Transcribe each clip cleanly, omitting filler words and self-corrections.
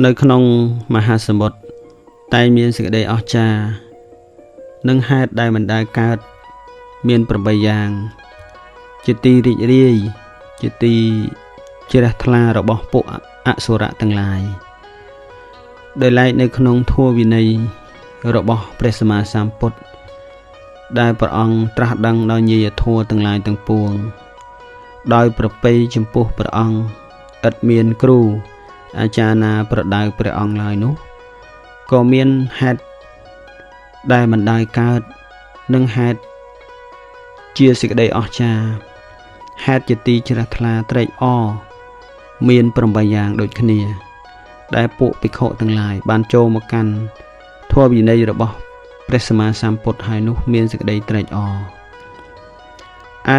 នៅក្នុងមហាសមុទ្រតែមានសេចក្តីអស្ចារ្យនិងហេតុដែលមិនដែលកើតមាន8យ៉ាងជាទីរីករាយជាទីជ្រះថ្លារបស់ពួកអសុរៈទាំងឡាយដោយឡែកនៅក្នុងធម៌វិន័យរបស់ព្រះសម្មាសម្ពុទ្ធដែលព្រះអង្គត្រាស់ដឹងដោយញាយធម៌ទាំងឡាយទាំងពួងដោយប្រពៃចំពោះព្រះអង្គឥតមានគ្រូអាចារ្យណាប្រដៅព្រះអង្គឡើយនោះក៏មានហេតុដែលមិនដែលកើតនិងហេតុជាសេចក្តីអស្ចារ្យហេតុជាទីជ្រះថ្លាត្រេកអរមាន8យ៉ាងដូចគ្នាដែលពួកភិក្ខុទាំងឡាយបានចូលមកកាន់ធម៌វិន័យរបស់ព្រះសម្មាសម្ពុទ្ធហើយនោះមានសេចក្តីត្រេកអ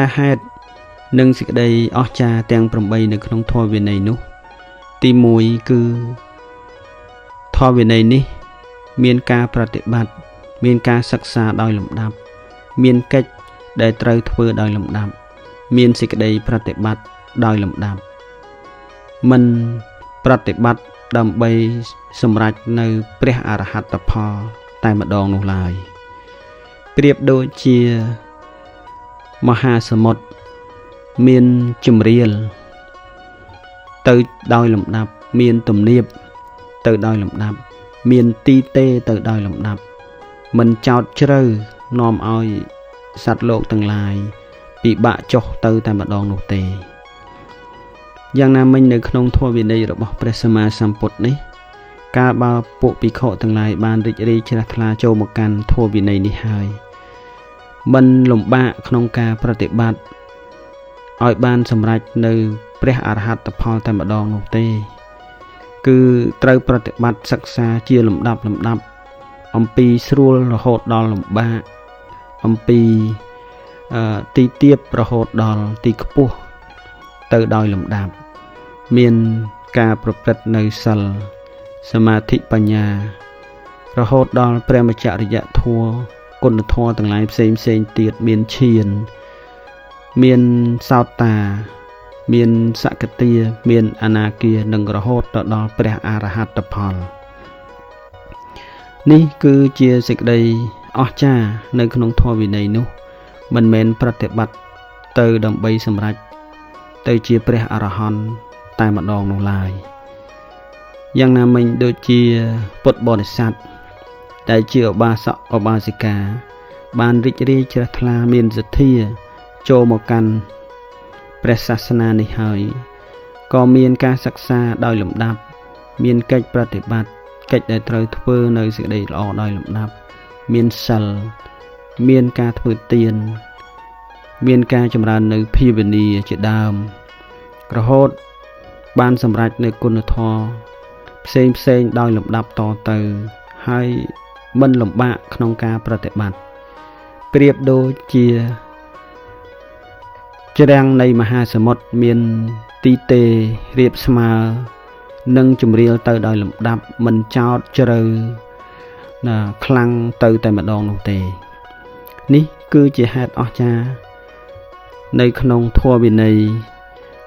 រហេតុនិងសេចក្តីអស្ចារ្យទាំង8នៅក្នុងធម៌វិន័យនោះទី1គឺធម៌វិន័យនេះមានការប្រតិបត្តិមានការសិក្សាដោយលំដាប់មានកិច្ចដែលត្រូវធ្វើដោយលំដាប់មានសេចក្តីប្រតិបត្តិដោយលំដាប់មិនប្រតិបត្តិដើម្បីសម្រេចនៅព្រះអរហត្តផលតែម្ដងនោះឡើយប្រៀបដូចជាមហាសមុទ្រមានជម្រាលទៅដោយលំដាប់មានទំនាបទៅដោយលំដាប់មានទីទេទៅដោយលំដាប់មិនចោតជ្រៅនាំឲ្យសត្វលោកទាំងឡាយពិបាកចុះទៅតែម្ដងនោះទេយ៉ាងណាមិញនៅក្នុងធម៌វិន័យរបស់ព្រះសម្មាសម្ពុទ្ធនេះកាលបើពួកភិក្ខុទាំងឡាយបានរីករាយជ្រះថ្លាចូលមកកាន់ធម៌វិន័យនេះហើយមិនលំបាកក្នុងការប្រតិបត្តិឲ្យបានសម្រេចនៅព្រះអរហត្តផលតែម្ដងនោះទេគឺត្រូវប្រតិបត្តិសិក្សាជាលំដាប់អំពីស្រួលរហូតដល់លំបាកអំពីទីទាបរហូតដល់ទីខ្ពស់ទៅដោយលំដាប់មានការប្រព្រឹត្តនៅសិលសមាធិបញ្ញារហូតដល់ព្រះមច្ចរិយធម៌គុណធម៌ទាំងឡាយផ្សេងទៀតមានឈានមានសោតាមានសក្កទាមានអនាគានិងរហូតទៅដល់ព្រះអរហត្តផលនេះគឺជាសេចក្តីអស្ចារ្យនៅក្នុងធម៌វិន័យនោះមិនមែនប្រតិបត្តិទៅដើម្បីសម្រេចទៅជាព្រះអរហន្តតែម្ដងនោះឡើយយ៉ាងណាមិញដូចជាពុទ្ធបរិស័ទដែលជាឧបាសកឧបាសិកាបានរីករាយជ្រះថ្លាមានសទ្ធាចូលមកកាន់ព្រះសាសនានេះហើយក៏មានការសិក្សាដោយលំដាប់មានកិច្ចប្រតិបត្តិកិច្ចដែលត្រូវធ្វើនៅសេចក្តីល្អដោយលំដាប់មានសិលមានការធ្វើទានមានការចម្រើននៅភាវនាជាដើមរហូតបានសម្រេចនៅគុណធម៌ផ្សេងដោយលំដាប់តទៅហើយមិនលំបាកក្នុងការប្រតិបត្តិប្រៀបដូចជាច្រាំងនៃមហាសមុទ្រមានទីទេរាបស្មើនិងជម្រាលទៅដោយលំដាប់មិនចោតជ្រៅខ្លាំងទៅតែម្ដងនោះទេនេះគឺជាហេតុអស្ចារ្យនៅក្នុងធម៌វិន័យ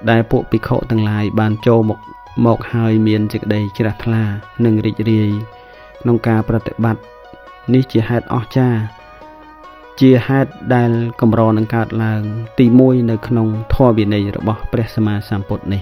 ដែលពួកភិក្ខុទាំងឡាយបានចូលមកហើយមានសេចក្តីជ្រះថ្លានិងរីករាយក្នុងការប្រតិបត្តិនេះជាហេតុអស្ចារ្យជាហេតុដែលកម្រនឹងកើតឡើងទី1នៅក្នុងធម៌វិន័យរបស់ព្រះសម្មាសម្ពុទ្ធនេះ